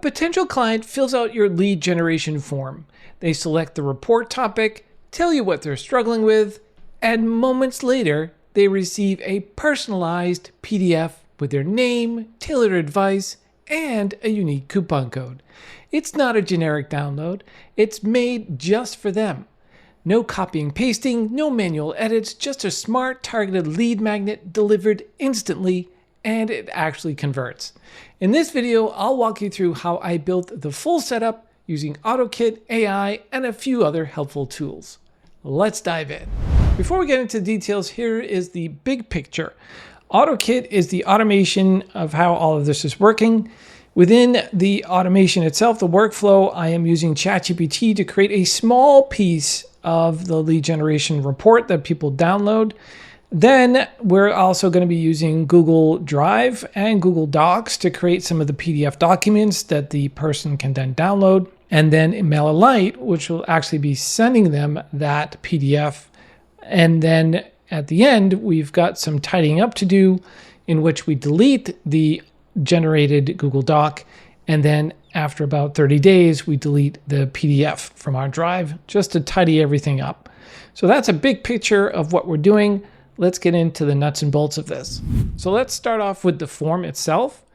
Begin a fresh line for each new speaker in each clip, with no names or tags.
potential client fills out your lead generation form. They select the report topic, tell you what they're struggling with, and moments later, they receive a personalized PDF with their name, tailored advice, and a unique coupon code. It's not a generic download. It's made just for them. No copying, pasting, no manual edits, just a smart targeted lead magnet delivered instantly, and it actually converts. In this video, I'll walk you through how I built the full setup using OttoKit, AI, and a few other helpful tools. Let's dive in. Before we get into details, here is the big picture. OttoKit is the automation of how all of this is working. Within the automation itself, the workflow, I am using ChatGPT to create a small piece of the lead generation report that people download. Then we're also going to be using Google Drive and Google Docs to create some of the PDF documents that the person can then download. And then in MailerLite, which will actually be sending them that PDF. And then at the end, we've got some tidying up to do in which we delete the generated Google Doc. And then after about 30 days, we delete the PDF from our drive just to tidy everything up. So that's a big picture of what we're doing. Let's get into the nuts and bolts of this. So let's start off with the form itself.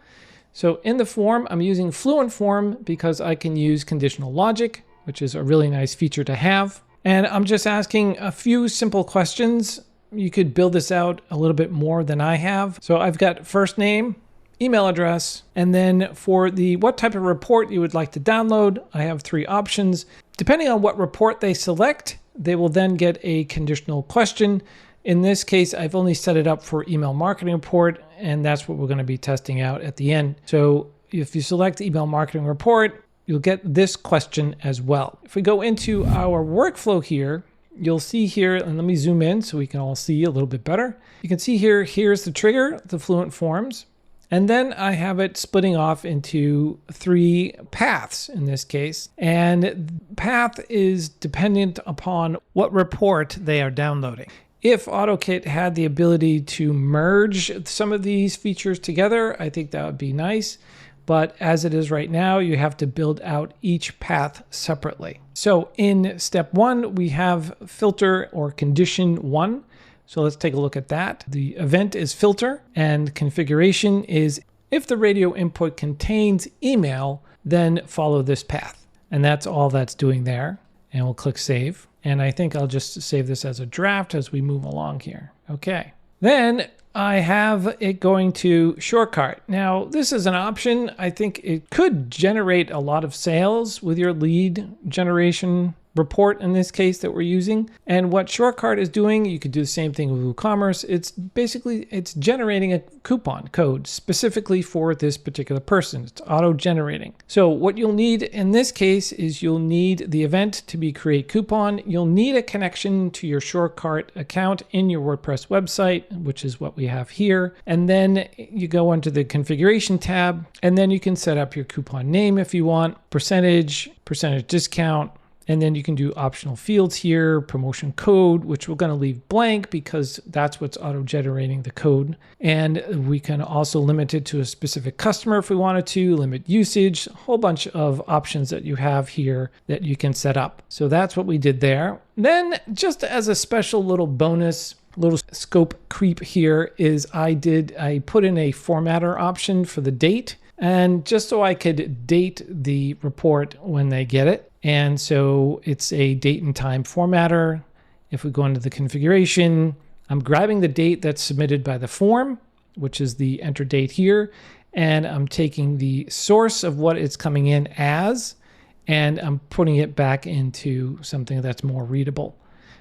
So in the form, I'm using Fluent Form because I can use conditional logic, which is a really nice feature to have. And I'm just asking a few simple questions. You could build this out a little bit more than I have. So I've got first name, email address, and then for the what type of report you would like to download, I have 3 options. Depending on what report they select, they will then get a conditional question. In this case, I've only set it up for email marketing report, and that's what we're going to be testing out at the end. So if you select email marketing report, you'll get this question as well. If we go into our workflow here, you'll see here, and let me zoom in so we can all see a little bit better. You can see here, here's the trigger, the Fluent Forms. And then I have it splitting off into 3 paths in this case. And path is dependent upon what report they are downloading. If OttoKit had the ability to merge some of these features together, I think that would be nice. But as it is right now, you have to build out each path separately. So in step 1, we have filter or condition 1. So let's take a look at that. The event is filter and configuration is if the radio input contains email, then follow this path. And that's all that's doing there. And we'll click save. And I think I'll just save this as a draft as we move along here. Okay. Then I have it going to shortcut. Now, this is an option. I think it could generate a lot of sales with your lead generation report in this case that we're using. And what shortcut is doing, you could do the same thing with WooCommerce. It's generating a coupon code specifically for this particular person. It's auto-generating. So what you'll need in this case is you'll need the event to be create coupon. You'll need a connection to your shortcut account in your WordPress website, which is what we have here. And then you go into the configuration tab, and then you can set up your coupon name if you want, percentage discount. And then you can do optional fields here, promotion code, which we're going to leave blank because that's what's auto-generating the code. And we can also limit it to a specific customer if we wanted to, limit usage, a whole bunch of options that you have here that you can set up. So that's what we did there. Then just as a special little bonus, little scope creep here is I put in a formatter option for the date. And just so I could date the report when they get it. And so it's a date and time formatter. If we go into the configuration, I'm grabbing the date that's submitted by the form, which is the enter date here. And I'm taking the source of what it's coming in as, and I'm putting it back into something that's more readable.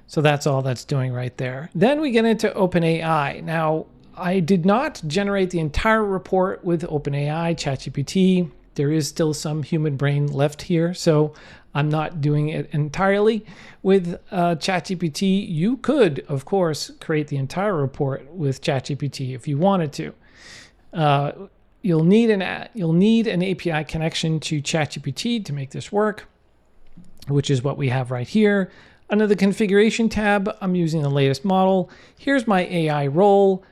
So that's all that's doing right there. Then we get into OpenAI. Now, I did not generate the entire report with OpenAI, ChatGPT. There is still some human brain left here, so I'm not doing it entirely. With ChatGPT, you could, of course, create the entire report with ChatGPT if you wanted to. You'll need an API connection to ChatGPT to make this work, which is what we have right here. Under the configuration tab, I'm using the latest model. Here's my AI role.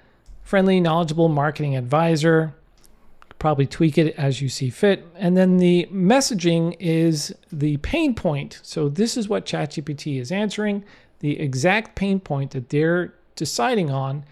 Friendly, knowledgeable marketing advisor. probably tweak it as you see fit. And then the messaging is the pain point. So this is what ChatGPT is answering, the exact pain point that they're deciding on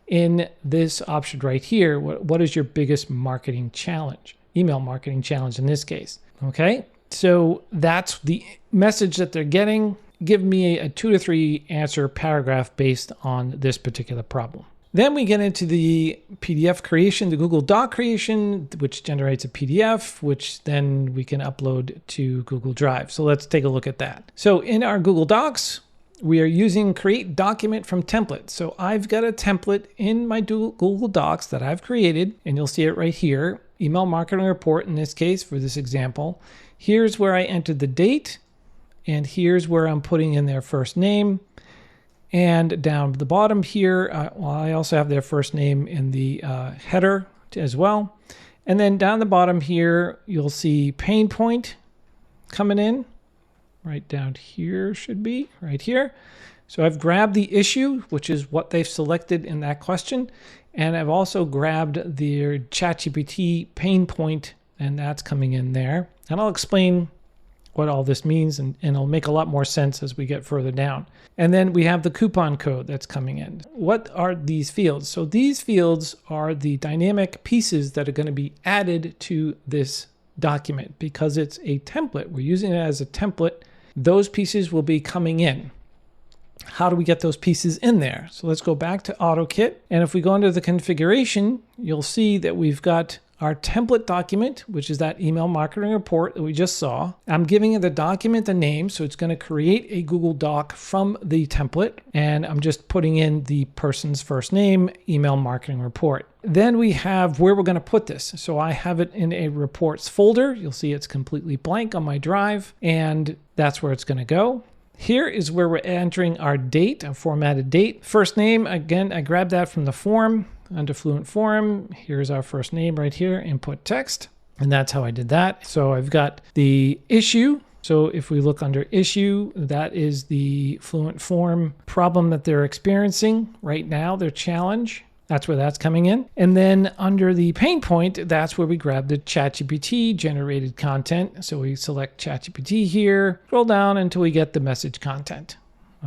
in this option right here. What is your biggest marketing challenge? Email marketing challenge in this case. Okay, so that's the message that they're getting. Give me a 2 to 3 answer paragraph based on this particular problem. Then we get into the PDF creation, the Google Doc creation, which generates a PDF, which then we can upload to Google Drive. So let's take a look at that. So in our Google Docs, we are using create document from template. So I've got a template in my Google Docs that I've created, and you'll see it right here. Email marketing report in this case for this example. Here's where I entered the date, and here's where I'm putting in their first name. And down at the bottom here, I also have their first name in the header as well. And then down the bottom here, you'll see pain point coming in. Right down here should be, right here. So I've grabbed the issue, which is what they've selected in that question. And I've also grabbed their ChatGPT pain point, and that's coming in there. And I'll explain what all this means, and it'll make a lot more sense as we get further down. And then we have the coupon code that's coming in. What are these fields? So these fields are the dynamic pieces that are going to be added to this document because it's a template. We're using it as a template. Those pieces will be coming in. How do we get those pieces in there? So let's go back to OttoKit. And if we go into the configuration, you'll see that we've got our template document, which is that email marketing report that we just saw. I'm giving the document a name, so it's going to create a Google Doc from the template, and I'm just putting in the person's first name, email marketing report. Then we have where we're going to put this. So I have it in a reports folder. You'll see it's completely blank on my drive, and that's where it's going to go. Here is where we're entering our date, a formatted date. First name, again, I grabbed that from the form. Under Fluent Form, here's our first name right here, input text, and that's how I did that. So I've got the issue. So if we look under issue, that is the Fluent Form problem that they're experiencing right now, their challenge. That's where that's coming in. And then under the pain point, that's where we grab the ChatGPT generated content. So we select ChatGPT here, scroll down until we get the message content,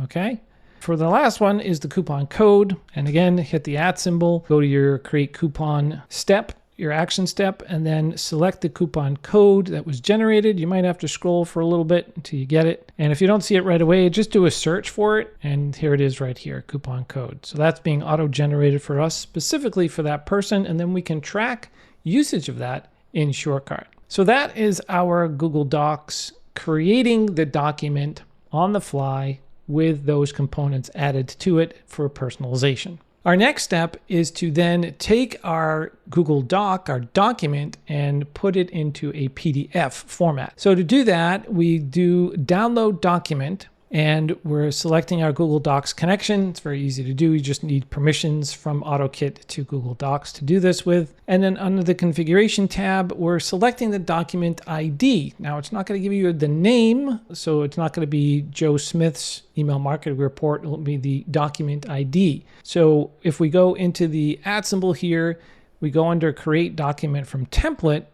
okay? For the last one is the coupon code. And again, hit the @ symbol, go to your create coupon step, your action step, and then select the coupon code that was generated. You might have to scroll for a little bit until you get it. And if you don't see it right away, just do a search for it. And here it is right here, coupon code. So that's being auto-generated for us specifically for that person. And then we can track usage of that in Shortcut. So that is our Google Docs creating the document on the fly with those components added to it for personalization. Our next step is to then take our Google Doc, our document, and put it into a PDF format. So to do that, we do download document, and we're selecting our Google Docs connection. It's very easy to do. You just need permissions from OttoKit to Google Docs to do this with. And then under the configuration tab, we're selecting the document ID. Now it's not going to give you the name, so it's not going to be Joe Smith's email marketing report. It'll be the document ID. So if we go into the @ symbol here, we go under create document from template,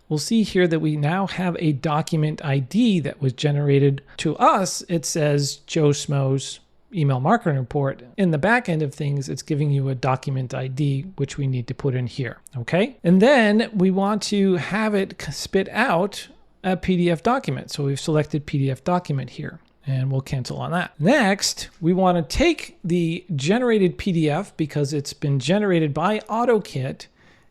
we'll see here that we now have a document ID that was generated to us. It says Joe Schmo's email marketing report. In the back end of things, it's giving you a document ID, which we need to put in here, okay? And then we want to have it spit out a PDF document. So we've selected PDF document here, and we'll cancel on that. Next, we want to take the generated PDF because it's been generated by OttoKit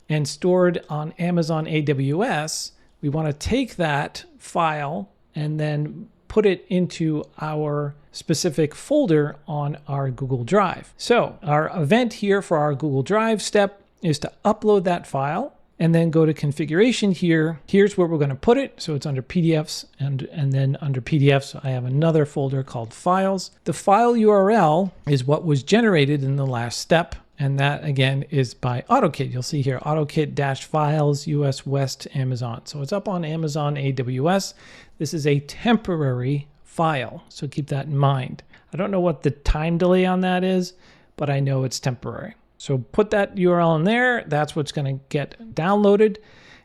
and stored on Amazon AWS. We want to take that file and then put it into our specific folder on our Google Drive. So our event here for our Google Drive step is to upload that file and then go to configuration here. Here's where we're going to put it. So it's under PDFs, and then under PDFs, I have another folder called files. The file URL is what was generated in the last step. And that, again, is by OttoKit. You'll see here, OttoKit-files, US West, Amazon. So it's up on Amazon AWS. This is a temporary file, so keep that in mind. I don't know what the time delay on that is, but I know it's temporary. So put that URL in there. That's what's going to get downloaded.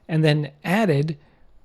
and then added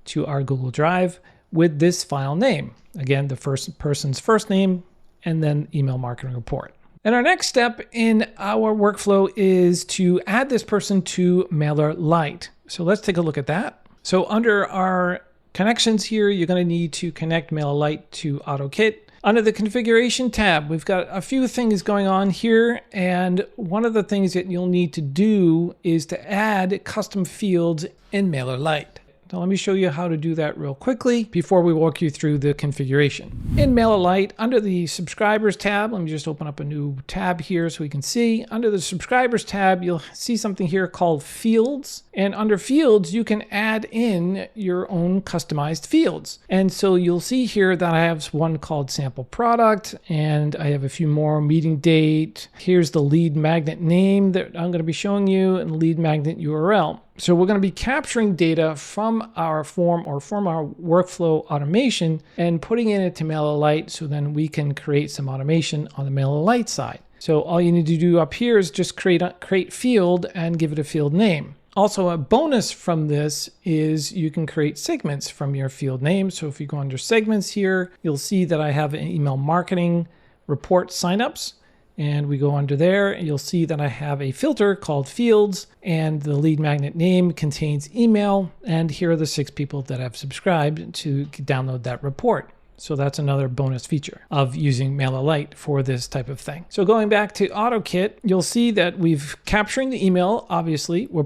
to our Google Drive with this file name. Again, the first person's first name and then email marketing report. And our next step in our workflow is to add this person to MailerLite. So let's take a look at that. So under our connections here, you're going to need to connect MailerLite to OttoKit. Under the configuration tab, we've got a few things going on here. And one of the things that you'll need to do is to add custom fields in MailerLite. So let me show you how to do that real quickly before we walk you through the configuration. In MailerLite, under the subscribers tab, let me just open up a new tab here so we can see. Under the subscribers tab, you'll see something here called fields. And under fields, you can add in your own customized fields. And so you'll see here that I have one called sample product, and I have a few more: meeting date. Here's the lead magnet name that I'm going to be showing you, and lead magnet URL. So we're going to be capturing data from our form or from our workflow automation and putting it into MailerLite, so then we can create some automation on the MailerLite side. So all you need to do up here is just create field and give it a field name. Also, a bonus from this is you can create segments from your field name. So if you go under segments here, you'll see that I have an email marketing report signups. And we go under there, and you'll see that I have a filter called fields, and the lead magnet name contains email. And here are the 6 people that have subscribed to download that report. So that's another bonus feature of using MailerLite for this type of thing. So going back to OttoKit, you'll see that we've capturing the email. Obviously, we're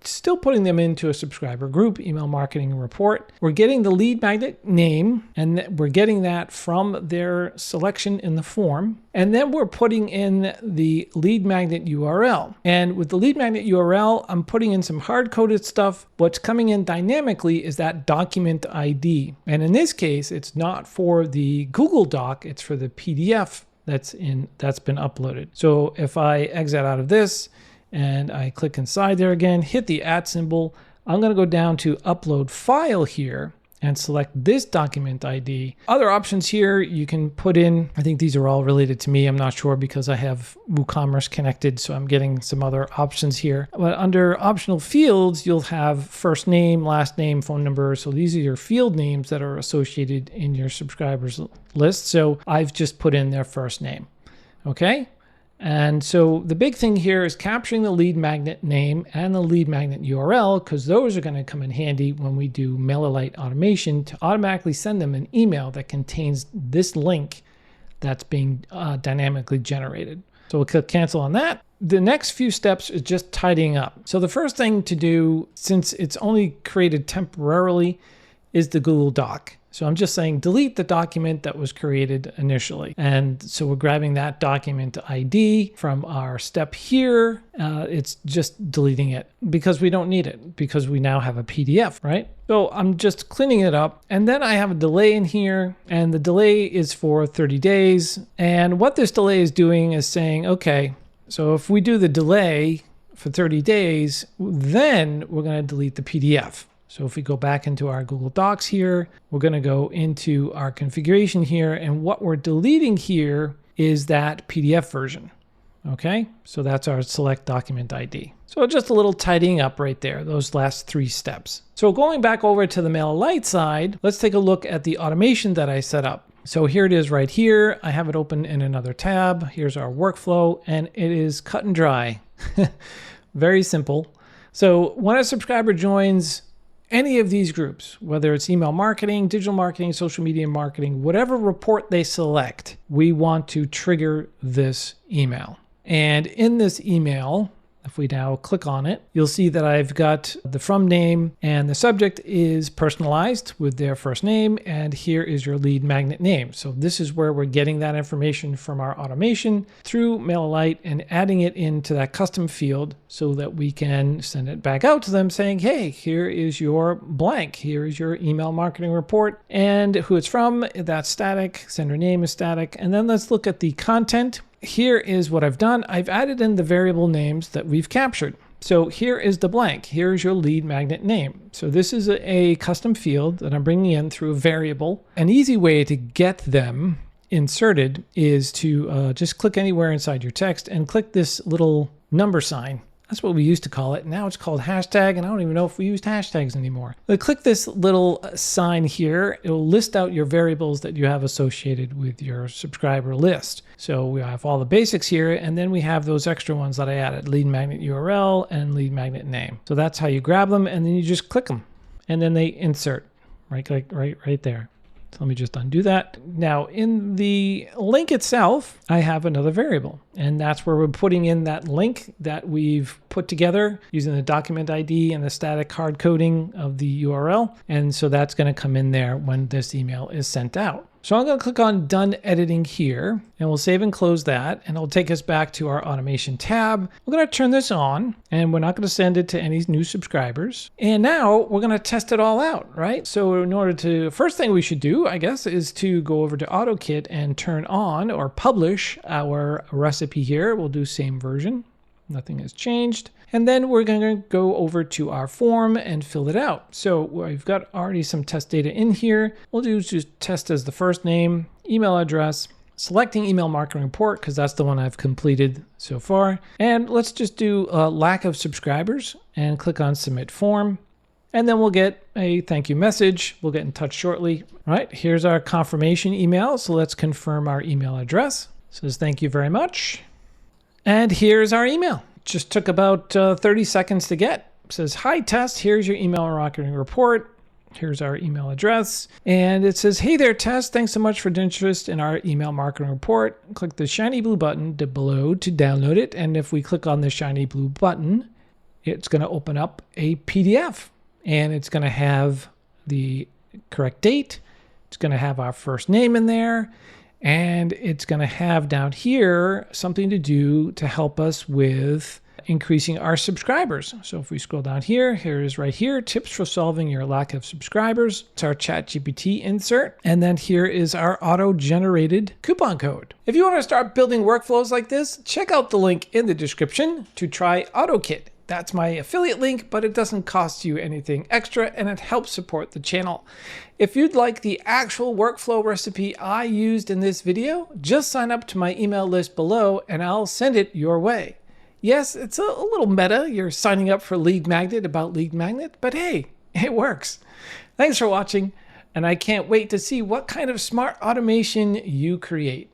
still putting them into a subscriber group, email marketing report. We're getting the lead magnet name, and we're getting that from their selection in the form. And then we're putting in the lead magnet URL. And with the lead magnet URL, I'm putting in some hard-coded stuff. What's coming in dynamically is that document ID. And in this case, it's not for the Google Doc, it's for the PDF that's been uploaded. So if I exit out of this and I click inside there again, hit the @ symbol, I'm going to go down to upload file here and select this document ID. Other options here you can put in, I think these are all related to me. I'm not sure because I have WooCommerce connected, so I'm getting some other options here. But under optional fields, you'll have first name, last name, phone number. So these are your field names that are associated in your subscribers list. So I've just put in their first name. Okay. And so the big thing here is capturing the lead magnet name and the lead magnet URL, because those are going to come in handy when we do MailerLite automation to automatically send them an email that contains this link that's being dynamically generated. So we'll click cancel on that. The next few steps is just tidying up. So the first thing to do, since it's only created temporarily, is the Google Doc. So I'm just saying delete the document that was created initially. And so we're grabbing that document ID from our step here. It's just deleting it because we don't need it, because we now have a PDF, right? So I'm just cleaning it up. And then I have a delay in here, and the delay is for 30 days. And what this delay is doing is saying, okay, so if we do the delay for 30 days, then we're going to delete the PDF. So if we go back into our Google Docs here, we're going to go into our configuration here. And what we're deleting here is that PDF version. Okay, so that's our select document ID. So just a little tidying up right there, those last 3 steps. So going back over to the MailerLite side, let's take a look at the automation that I set up. So here it is right here. I have it open in another tab. Here's our workflow, and it is cut and dry. Very simple. So when a subscriber joins any of these groups, whether it's email marketing, digital marketing, social media marketing, whatever report they select, we want to trigger this email. And in this email, if we now click on it, you'll see that I've got the from name, and the subject is personalized with their first name. And here is your lead magnet name. So this is where we're getting that information from our automation through MailerLite and adding it into that custom field so that we can send it back out to them saying, hey, here is your blank. Here is your email marketing report and who it's from. That's static. Sender name is static. And then let's look at the content. Here is what I've done. I've added in the variable names that we've captured. So here is the blank. Here's your lead magnet name. So this is a custom field that I'm bringing in through a variable. An easy way to get them inserted is to just click anywhere inside your text and click this little number sign That's what we used to call it. Now it's called hashtag, and I don't even know if we used hashtags anymore. But click this little sign here. It'll list out your variables that you have associated with your subscriber list. So we have all the basics here, and then we have those extra ones that I added, lead magnet URL and lead magnet name. So that's how you grab them, and then you just click them, and then they insert right there. So let me just undo that. Now in the link itself, I have another variable, and that's where we're putting in that link that we've put together using the document ID and the static hard coding of the URL. And so that's going to come in there when this email is sent out. So I'm going to click on Done Editing here, and we'll save and close that, and it'll take us back to our automation tab. We're going to turn this on, and we're not going to send it to any new subscribers. And now we're going to test it all out, right? So in order to, first thing we should do, I guess, is to go over to OttoKit and turn on or publish our recipe here. We'll do same version. Nothing has changed. And then we're going to go over to our form and fill it out. So we've got already some test data in here. We'll do just test as the first name, email address, selecting email marketing report, because that's the one I've completed so far. And let's just do lack of subscribers and click on submit form. And then we'll get a thank you message. We'll get in touch shortly. All right, here's our confirmation email. So let's confirm our email address. It says thank you very much. And here's our email. Just took about 30 seconds to get. It says, hi Test, here's your email marketing report. Here's our email address. And it says, hey there Test, thanks so much for the interest in our email marketing report. Click the shiny blue button below to download it. And if we click on the shiny blue button, it's going to open up a PDF. And it's going to have the correct date. It's going to have our first name in there. And it's going to have down here something to do to help us with increasing our subscribers. So if we scroll down here, here it is right here, tips for solving your lack of subscribers. It's our ChatGPT insert. And then here is our auto-generated coupon code. If you want to start building workflows like this, check out the link in the description to try OttoKit. That's my affiliate link, but it doesn't cost you anything extra and it helps support the channel. If you'd like the actual workflow recipe I used in this video, just sign up to my email list below and I'll send it your way. Yes, it's a little meta. You're signing up for Lead Magnet about Lead Magnet, but hey, it works. Thanks for watching, and I can't wait to see what kind of smart automation you create.